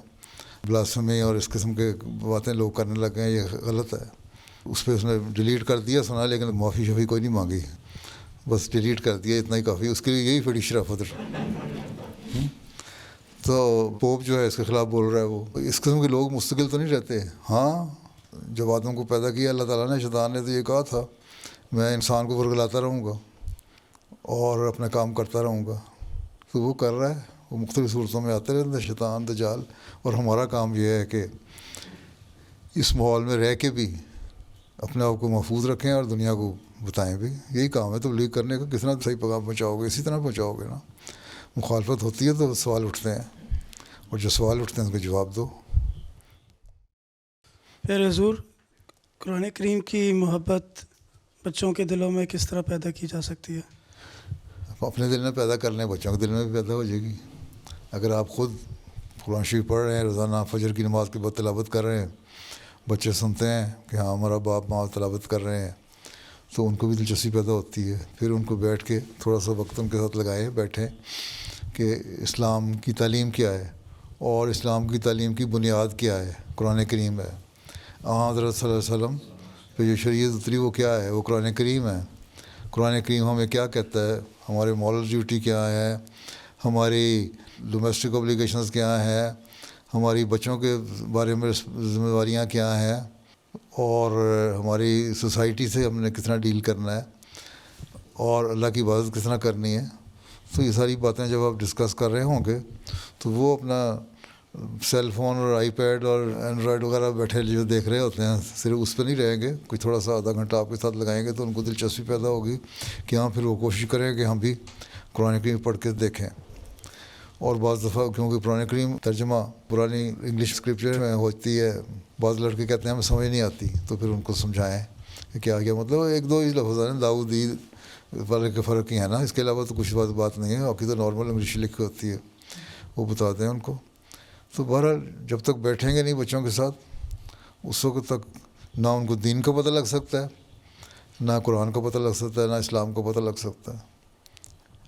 بلاسفیمی اور اس قسم کے باتیں لوگ کرنے لگے ہیں, یہ غلط ہے. اس پہ اس نے ڈیلیٹ کر دیا, سنا, لیکن معافی شفی کوئی نہیں مانگی, بس ڈیلیٹ کر دیا, اتنا ہی کافی. اس کے لیے یہی بڑی شرافت ہے. تو پوپ جو ہے اس کے خلاف بول رہا ہے. وہ اس قسم کے لوگ مستقل تو نہیں رہتے. ہاں جب آدم کو پیدا کیا اللہ تعالیٰ نے, شیطان نے تو یہ کہا تھا میں انسان کو ورگلاتا رہوں گا اور اپنا کام کرتا رہوں گا. تو وہ کر رہا ہے, وہ مختلف صورتوں میں آتے رہتے ہیں شیطان, دجال. اور ہمارا کام یہ ہے کہ اس ماحول میں رہ کے بھی اپنے آپ کو محفوظ رکھیں اور دنیا کو بتائیں بھی. یہی کام ہے تبلیغ کرنے کا. کس طرح صحیح پیغام پہنچاؤ گے, اسی طرح پہنچاؤ گے نا. مخالفت ہوتی ہے تو سوال اٹھتے ہیں, اور جو سوال اٹھتے ہیں اس کا جواب دو. پھر حضور, قرآن کریم کی محبت بچوں کے دلوں میں کس طرح پیدا کی جا سکتی ہے؟ اپنے دل میں پیدا کر لیں, بچوں کے دل میں بھی پیدا ہو جائے گی. اگر آپ خود قرآن شریف پڑھ رہے ہیں, روزانہ فجر کی نماز کے بعد تلاوت کر رہے ہیں, بچے سنتے ہیں کہ ہاں ہمارا باپ ماں تلاوت کر رہے ہیں, تو ان کو بھی دلچسپی پیدا ہوتی ہے. پھر ان کو بیٹھ کے تھوڑا سا وقت ان کے ساتھ لگائیں, بیٹھیں کہ اسلام کی تعلیم کیا ہے اور اسلام کی تعلیم کی بنیاد کیا ہے. قرآن کریم ہے. حضرت صلی اللہ علیہ وسلم پہ جو شریعت اتری وہ کیا ہے, وہ قرآن کریم ہے. قرآن کریم ہمیں کیا کہتا ہے, ہمارے مورل ڈیوٹی کیا ہے, ہماری ڈومیسٹک اوبلیگیشنز کیا ہیں, ہماری بچوں کے بارے میں ذمہ داریاں کیا ہیں, اور ہماری سوسائٹی سے ہم نے کتنا ڈیل کرنا ہے, اور اللہ کی عبادت کتنا کرنی ہے. تو یہ ساری باتیں جب آپ ڈسکس کر رہے ہوں گے تو وہ اپنا سیل فون اور آئی پیڈ اور اینڈرائڈ وغیرہ بیٹھے جو دیکھ رہے ہوتے ہیں, صرف اس پہ نہیں رہیں گے. کوئی تھوڑا سا آدھا گھنٹہ آپ کے ساتھ لگائیں گے تو ان کو دلچسپی پیدا ہوگی کہ ہاں پھر وہ کوشش کریں کہ ہم بھی قرآن کریم پڑھ کے دیکھیں. اور بعض دفعہ کیونکہ قرآن کریم ترجمہ پرانی انگلش اسکرپچر میں ہوتی ہے, بعض لڑکے کہتے ہیں ہمیں سمجھ نہیں آتی, تو پھر ان کو سمجھائیں کہ کیا مطلب. ایک دو ہی لفظ ہیں, داؤدی والے کے فرق ہی ہے نا, اس کے علاوہ تو کچھ بات نہیں ہے. باقی تو نارمل انگلش لکھی ہوتی ہے, وہ بتاتے ہیں ان کو. تو بہرحال جب تک بیٹھیں گے نہیں بچوں کے ساتھ, اس وقت تک نہ ان کو دین کا پتہ لگ سکتا ہے, نہ قرآن کا پتہ لگ سکتا ہے, نہ اسلام کا پتہ لگ سکتا ہے,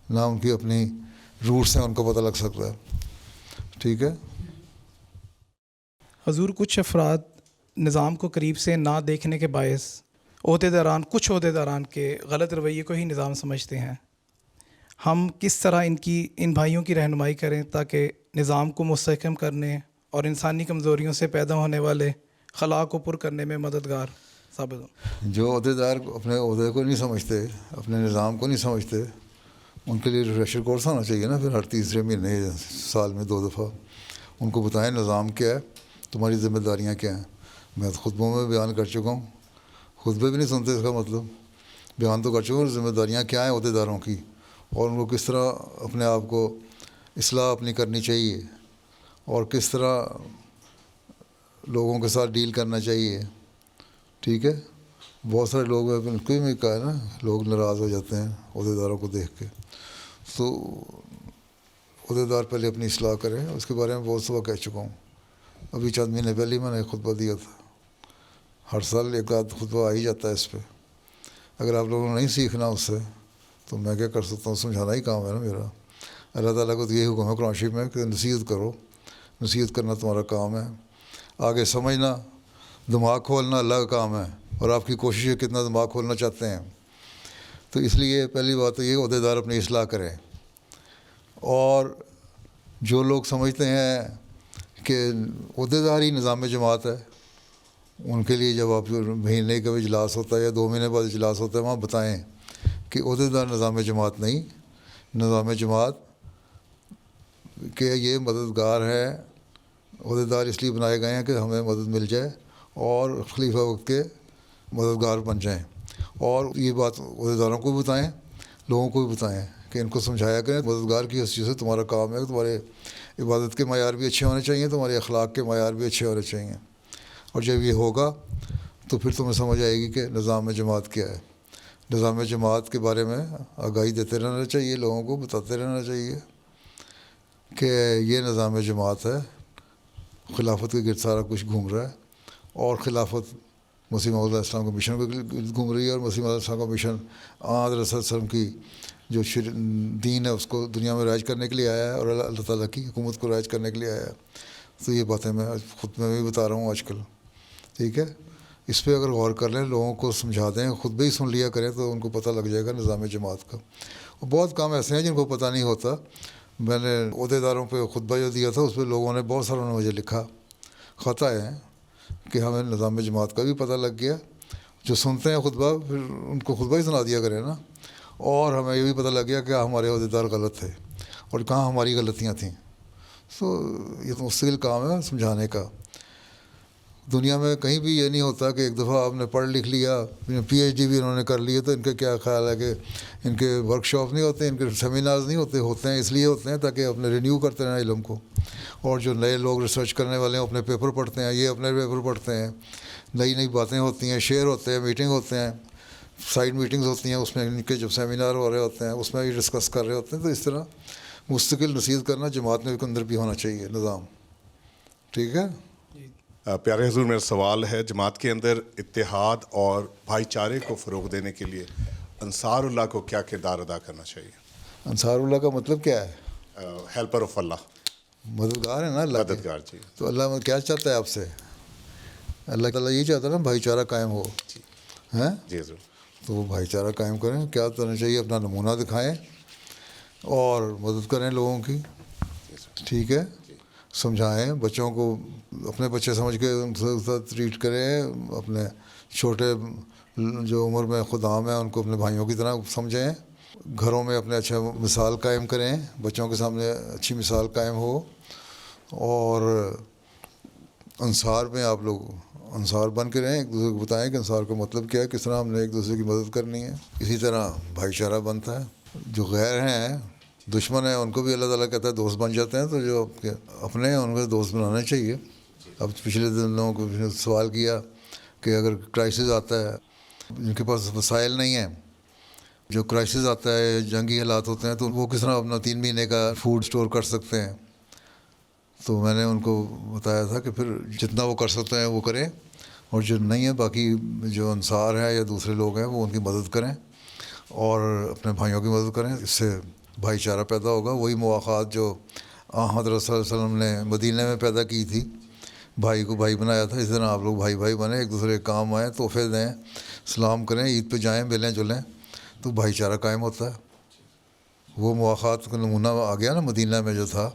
نہ ان کی اپنی روٹس ہیں ان کو پتہ لگ سکتا ہے. ٹھیک ہے حضور, کچھ افراد نظام کو قریب سے نہ دیکھنے کے باعث کچھ عہدیداران کے غلط رویے کو ہی نظام سمجھتے ہیں. ہم کس طرح ان بھائیوں کی رہنمائی کریں تاکہ نظام کو مستحکم کرنے اور انسانی کمزوریوں سے پیدا ہونے والے خلا کو پر کرنے میں مددگار ثابت ہوں؟ جو عہدیدار اپنے عہدے کو نہیں سمجھتے, اپنے نظام کو نہیں سمجھتے, ان کے لیے ریفریشر کورس ہونا چاہیے نا. پھر ہر تیسرے مہینے سال میں 2 دفعہ ان کو بتائیں نظام کیا ہے, تمہاری ذمہ داریاں کیا ہیں. میں خطبوں میں بیان کر چکا ہوں, خطبے بھی نہیں سنتے, اس کا مطلب بیان تو کر چکا ہوں. ذمہ داریاں کیا ہیں عہدیداروں کی, اور ان کو کس طرح اپنے آپ کو اصلاح اپنی کرنی چاہیے, اور کس طرح لوگوں کے ساتھ ڈیل کرنا چاہیے. ٹھیک ہے, بہت سارے لوگ ہیں, کوئی بھی کہا ہے نا, لوگ ناراض ہو جاتے ہیں عہدیداروں کو دیکھ کے. تو عہدیدار پہلے اپنی اصلاح کریں, اس کے بارے میں بہت دفعہ کہہ چکا ہوں. ابھی چند مہینے پہلے میں نے ایک خطبہ دیا تھا. ہر سال ایک آدھ خطبہ آ ہی جاتا ہے اس پہ. اگر آپ لوگوں نے نہیں سیکھنا اس سے تو میں کیا کر سکتا ہوں, سمجھانا ہی کام ہے نا میرا. اللہ تعالیٰ کو تو یہی حکم ہے قرآن شریف میں کہ نصیحت کرو, نصیحت کرنا تمہارا کام ہے. آگے سمجھنا, دماغ کھولنا اللہ کا کام ہے, اور آپ کی کوشش ہے کتنا دماغ کھولنا چاہتے ہیں. تو اس لیے پہلی بات تو یہ عہدیدار اپنی اصلاح کریں. اور جو لوگ سمجھتے ہیں کہ عہدیدار ہی نظام جماعت ہے, ان کے لیے جب آپ مہینے کا اجلاس ہوتا ہے یا 2 مہینے بعد اجلاس ہوتا ہے, وہاں بتائیں کہ عہدیدار نظام جماعت نہیں, نظام جماعت کہ یہ مددگار ہے. عہدیدار اس لیے بنائے گئے ہیں کہ ہمیں مدد مل جائے اور خلیفہ وقت کے مددگار بن جائیں. اور یہ بات عہدیداروں کو بھی بتائیں, لوگوں کو بھی بتائیں کہ ان کو سمجھایا کریں مددگار کی حیثیت سے تمہارا کام ہے کہ تمہارے عبادت کے معیار بھی اچھے ہونے چاہیے, تمہارے اخلاق کے معیار بھی اچھے ہونے چاہیے. اور جب یہ ہوگا تو پھر تمہیں سمجھ آئے گی کہ نظام جماعت کیا ہے. نظام جماعت کے بارے میں آگاہی دیتے رہنا چاہیے, لوگوں کو بتاتے رہنا چاہیے کہ یہ نظام جماعت ہے, خلافت کے گرد سارا کچھ گھوم رہا ہے, اور خلافت مسیح موعود علیہ السلام کے مشن کے گرد گھوم رہی ہے, اور مسیح موعود علیہ السلام کا مشن حضرت صلی اللہ علیہ وسلم کی جو دین ہے اس کو دنیا میں رائج کرنے کے لیے آیا ہے, اور اللہ تعالیٰ کی حکومت کو رائج کرنے کے لیے آیا ہے. تو یہ باتیں میں خود میں بھی بتا رہا ہوں آج کل. ٹھیک ہے, اس پہ اگر غور کر لیں, لوگوں کو سمجھا دیں, خود بھی سن لیا کریں تو ان کو پتہ لگ جائے گا نظام جماعت کا. اور بہت کام ایسے ہیں جن کو پتہ نہیں ہوتا. میں نے عہدیداروں پہ خطبہ جو دیا تھا اس پہ لوگوں نے بہت ساروں نے مجھے لکھا خطا ہے کہ ہمیں نظام جماعت کا بھی پتہ لگ گیا. جو سنتے ہیں خطبہ پھر ان کو خطبہ ہی سنا دیا کریں نا, اور ہمیں یہ بھی پتہ لگ گیا کہ ہمارے عہدیدار غلط تھے اور کہاں ہماری غلطیاں تھیں. تو یہ تو مستقل کام ہے سمجھانے کا. دنیا میں کہیں بھی یہ نہیں ہوتا کہ ایک دفعہ آپ نے پڑھ لکھ لیا, PhD بھی انہوں نے کر لی ہے, تو ان کا کیا خیال ہے کہ ان کے ورک شاپ نہیں ہوتے, ان کے سیمینارز نہیں ہوتے. ہوتے ہیں اس لیے ہوتے ہیں تاکہ اپنے رینیو کرتے رہیں علم کو. اور جو نئے لوگ ریسرچ کرنے والے ہیں اپنے پیپر پڑھتے ہیں, یہ اپنے پیپر پڑھتے ہیں, نئی نئی باتیں ہوتی ہیں, شیئر ہوتے ہیں, میٹنگ ہوتے ہیں, سائڈ میٹنگز ہوتی ہیں, اس میں ان کے جب سیمینار ہو رہے ہوتے ہیں اس میں بھی ڈسکس کر رہے ہوتے ہیں. تو اس طرح مستقل نصیحت کرنا جماعت میں کے اندر بھی ہونا چاہیے نظام. ٹھیک ہے. پیارے حضور، میرا سوال ہے جماعت کے اندر اتحاد اور بھائی چارے کو فروغ دینے کے لیے انصار اللہ کو کیا کردار ادا کرنا چاہیے؟ انصار اللہ کا مطلب کیا ہے؟ ہیلپر آف اللہ، مددگار ہے نا اللہ کے. مددگار. جی. تو اللہ کیا چاہتا ہے آپ سے؟ اللہ تعالیٰ یہ چاہتا ہے نا بھائی چارہ قائم ہو. ہیں جی حضور. تو وہ بھائی چارہ قائم کریں. کیا کرنا چاہیے؟ اپنا نمونہ دکھائیں اور مدد کریں لوگوں کی. ٹھیک ہے. سمجھائیں بچوں کو، اپنے بچے سمجھ کے ان سے ٹریٹ کریں. اپنے چھوٹے جو عمر میں خدام ہیں ان کو اپنے بھائیوں کی طرح سمجھیں. گھروں میں اپنے اچھا مثال قائم کریں، بچوں کے سامنے اچھی مثال قائم ہو. اور انصار میں آپ لوگ انصار بن کے رہیں، ایک دوسرے کو بتائیں کہ انصار کا مطلب کیا ہے، کس طرح ہم نے ایک دوسرے کی مدد کرنی ہے. اسی طرح بھائی چارہ بنتا ہے. جو غیر ہیں، دشمن ہیں، ان کو بھی اللہ تعالیٰ کہتا ہے دوست بن جاتے ہیں. تو جو اپنے ہیں ان کو دوست بنانا چاہیے. اب پچھلے دنوں کو سوال کیا کہ اگر کرائسس آتا ہے، جن کے پاس وسائل نہیں ہیں، جو کرائسس آتا ہے، جنگی حالات ہوتے ہیں، تو وہ کس طرح اپنا 3 مہینے کا فوڈ سٹور کر سکتے ہیں. تو میں نے ان کو بتایا تھا کہ پھر جتنا وہ کر سکتے ہیں وہ کریں، اور جو نہیں ہے باقی جو انصار ہیں یا دوسرے لوگ ہیں وہ ان کی مدد کریں اور اپنے بھائیوں کی مدد کریں. اس سے بھائی چارہ پیدا ہوگا. وہی مواخات جو حضرت صلی اللہ علیہ وسلم نے مدینہ میں پیدا کی تھی، بھائی کو بھائی بنایا تھا. اس طرح آپ لوگ بھائی بھائی بنیں، ایک دوسرے کے کام آئیں، تحفے دیں، سلام کریں، عید پہ جائیں، ملیں جلیں، تو بھائی چارہ قائم ہوتا ہے. وہ مواخات کا نمونہ آ گیا نا مدینہ میں جو تھا،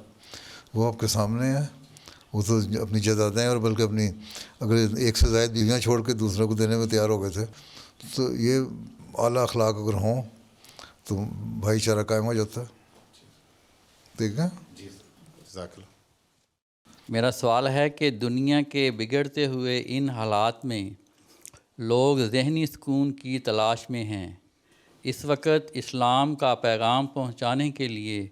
وہ آپ کے سامنے ہے. وہ تو اپنی جائیدادیں اور بلکہ اپنی اگر ایک سے زائد بیویاں چھوڑ کے دوسرے کو دینے میں تیار ہو گئے تھے. تو یہ اعلیٰ اخلاق اگر ہوں تو بھائی چارہ قائم ہو جاتا ہے. ٹھیک ہے. میرا سوال ہے کہ دنیا کے بگڑتے ہوئے ان حالات میں لوگ ذہنی سکون کی تلاش میں ہیں. اس وقت اسلام کا پیغام پہنچانے کے لیے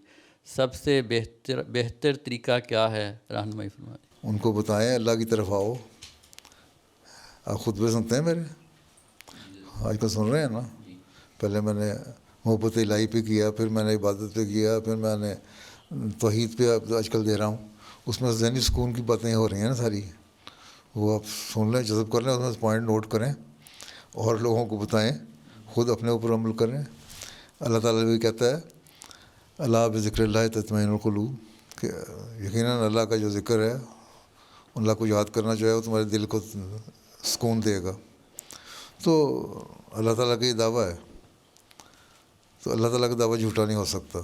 سب سے بہتر طریقہ کیا ہے؟ رہنمائی فرمائیں. ان کو بتائیں اللہ کی طرف آؤ. آپ خطبے سنتے ہیں میرے؟ آج کل سن رہے ہیں نا. پہلے میں نے محبت الہی پہ کیا، پھر میں نے عبادت پہ کیا، پھر میں نے توحید پہ آج کل دے رہا ہوں. اس میں ذہنی سکون کی باتیں ہو رہی ہیں نا ساری. وہ آپ سن لیں، جذب کر لیں، اس میں پوائنٹ نوٹ کریں اور لوگوں کو بتائیں. خود اپنے اوپر عمل کریں. اللہ تعالیٰ بھی کہتا ہے اللہ بذکر اللہ تطمئن القلوب، کہ یقیناً اللہ کا جو ذکر ہے، اللہ کو یاد کرنا جو ہے وہ تمہارے دل کو سکون دے گا. تو اللہ تعالیٰ کا یہ دعویٰ ہے. تو اللہ تعالیٰ کا دعویٰ جھوٹا نہیں ہو سکتا.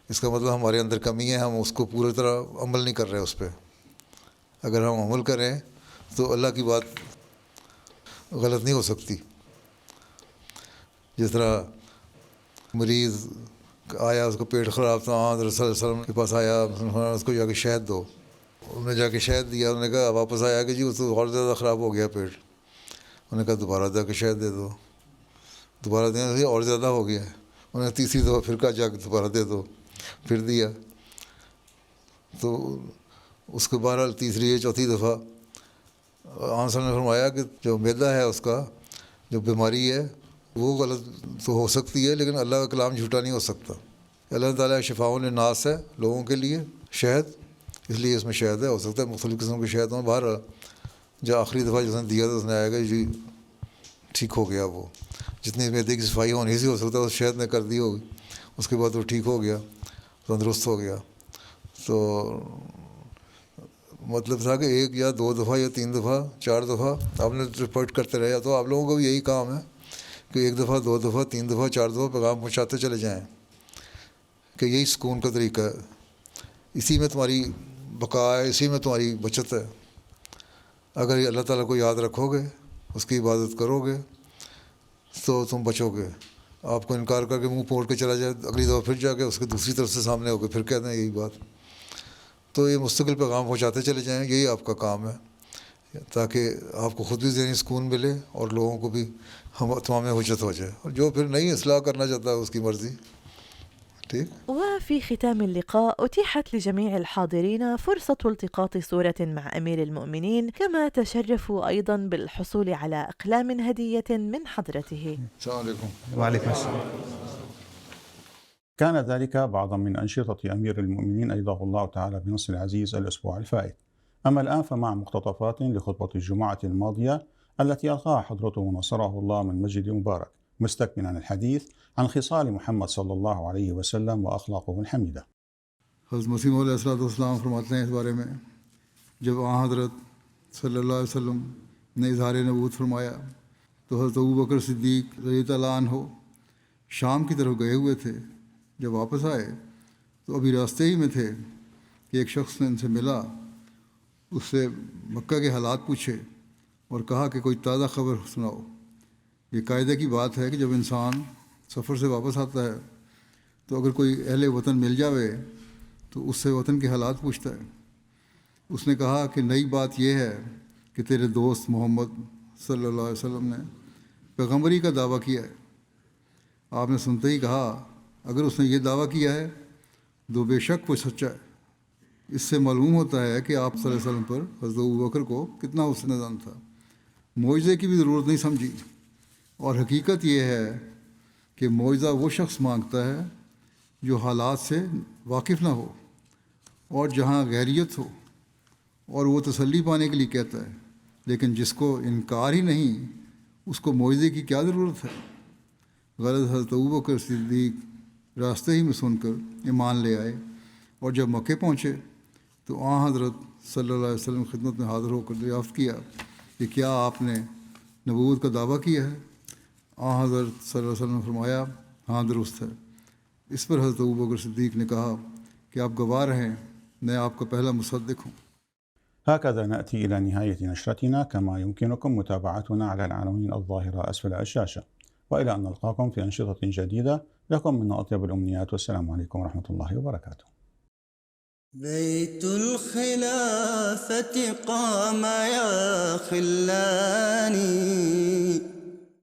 اس کا مطلب ہمارے اندر کمی ہے، ہم اس کو پوری طرح عمل نہیں کر رہے اس پہ. اگر ہم عمل کریں تو اللہ کی بات غلط نہیں ہو سکتی. جس طرح مریض آیا، اس کو پیٹ خراب تھا، حضرت صلی اللہ علیہ وسلم کے پاس آیا، اس کو جا کے شہد دو. انہوں نے جا کے شہد دیا. انہوں نے کہا واپس آیا کہ جی اس کو اور زیادہ خراب ہو گیا پیٹ. انہوں نے کہا دوبارہ جا کے شہد دے دو. دوبارہ دینا سے اور زیادہ ہو گیا ہے. انہوں نے تیسری دفعہ پھر کہا جا کے دوبارہ دے دو. پھر دیا. تو اس کے بہرحال تیسری یا چوتھی دفعہ آن صاحب نے فرمایا کہ جو معدہ ہے اس کا جو بیماری ہے وہ غلط تو ہو سکتی ہے، لیکن اللہ کا کلام جھوٹا نہیں ہو سکتا. اللہ تعالیٰ شفاؤں للناس ہے لوگوں کے لیے شہد، اس لیے اس میں شہد ہے. ہو سکتا ہے مختلف قسم کے شہد ہوں. باہر جو آخری دفعہ جس نے دیا تھا اس نے آیا کہ جی ٹھیک ہو گیا. وہ جتنی معدے کی صفائی ہونی سی ہو سکتا ہے اس شہد نے کر دی ہوگی. اس کے بعد وہ ٹھیک ہو گیا، تندرست ہو گیا. تو مطلب تھا کہ 1 یا 2 دفعہ یا 3 دفعہ 4 دفعہ آپ نے رپورٹ کرتے رہے. تو آپ لوگوں کو بھی یہی کام ہے کہ 1 دفعہ 2 دفعہ 3 دفعہ 4 دفعہ پیغام پہنچاتے چلے جائیں، کہ یہی سکون کا طریقہ ہے. اسی میں تمہاری بقا ہے، اسی میں تمہاری بچت ہے. اگر اللہ تعالیٰ کو یاد رکھو گے، اس کی عبادت کرو گے تو تم بچو گے. آپ کو انکار کر کے منہ پھوڑ کے چلا جائے، اگلی دفعہ پھر جا کے اس کے دوسری طرف سے سامنے ہو گئے پھر کہتے ہیں یہی بات. تو یہ مستقل پیغام پہنچاتے چلے جائیں، یہی آپ کا کام ہے، تاکہ آپ کو خود بھی ذہنی سکون ملے اور لوگوں کو بھی ہم تمام حجت ہو جائے. اور جو پھر نہیں اصلاح کرنا چاہتا ہے اس کی مرضی. وفي ختام اللقاء أتيحت لجميع الحاضرين فرصة التقاط صورة مع أمير المؤمنين، كما تشرفوا أيضا بالحصول على أقلام هدية من حضرته. السلام عليكم. وعليكم السلام. كان ذلك بعضا من أنشطة أمير المؤمنين أيده الله تعالى بنصر العزيز الأسبوع الفائت. أما الآن فمع مقتطفات لخطبة الجمعة الماضية التي ألقاها حضرته نصره الله من مسجد مبارك، مستكملا الحديث عن خصال محمد صلى الله عليه وسلم وأخلاقه الحميدة. حضرت مسیح موعود علیہ السلام فرماتے ہیں اس بارے میں، جب آن حضرت صلی اللہ علیہ وسلم نے اظہار نبوت فرمایا تو حضرت ابوبکر صدیق رضی اللہ عنہ شام کی طرف گئے ہوئے تھے. جب واپس آئے تو ابھی راستے ہی میں تھے کہ ایک شخص نے ان سے ملا، اس سے مکہ کے حالات پوچھے اور کہا کہ کوئی تازہ خبر سناؤ. یہ قاعدے کی بات ہے کہ جب انسان سفر سے واپس آتا ہے تو اگر کوئی اہل وطن مل جاوے تو اس سے وطن کے حالات پوچھتا ہے. اس نے کہا کہ نئی بات یہ ہے کہ تیرے دوست محمد صلی اللہ علیہ وسلم نے پیغمبری کا دعویٰ کیا ہے. آپ نے سنتے ہی کہا اگر اس نے یہ دعویٰ کیا ہے تو بے شک وہ سچا ہے. اس سے معلوم ہوتا ہے کہ آپ صلی اللہ علیہ وسلم پر حضرت ابوبکر کو کتنا حسن ظن تھا. معجزے کی بھی ضرورت نہیں سمجھی، اور حقیقت یہ ہے کہ معجزہ وہ شخص مانگتا ہے جو حالات سے واقف نہ ہو اور جہاں غیریت ہو، اور وہ تسلی پانے کے لیے کہتا ہے. لیکن جس کو انکار ہی نہیں اس کو معجزے کی کیا ضرورت ہے. غرض حضرت ابوبکر صدیق راستے ہی میں سن کر ایمان لے آئے، اور جب مکے پہنچے تو حضرت صلی اللہ علیہ وسلم خدمت میں حاضر ہو کر دریافت کیا کہ کیا آپ نے نبوت کا دعویٰ کیا ہے. حضرت صلی اللہ علیہ وسلم نے فرمایا ہاں درست ہے. اس پر حضرت ابوبکر صدیق نے کہا کہ آپ گواہ رہیں، میں آپ کا پہلا مصدق ہوں. هكذا نأتي إلى نهاية نشرتنا، كما يمكنكم متابعتنا على العناوين الظاهرة أسفل الشاشة، وإلى أن نلقاكم في أنشطة جديدة. لكم منا أطيب الأمنيات، والسلام عليكم ورحمة الله وبركاته. بيت الخلافة قام يا خلاني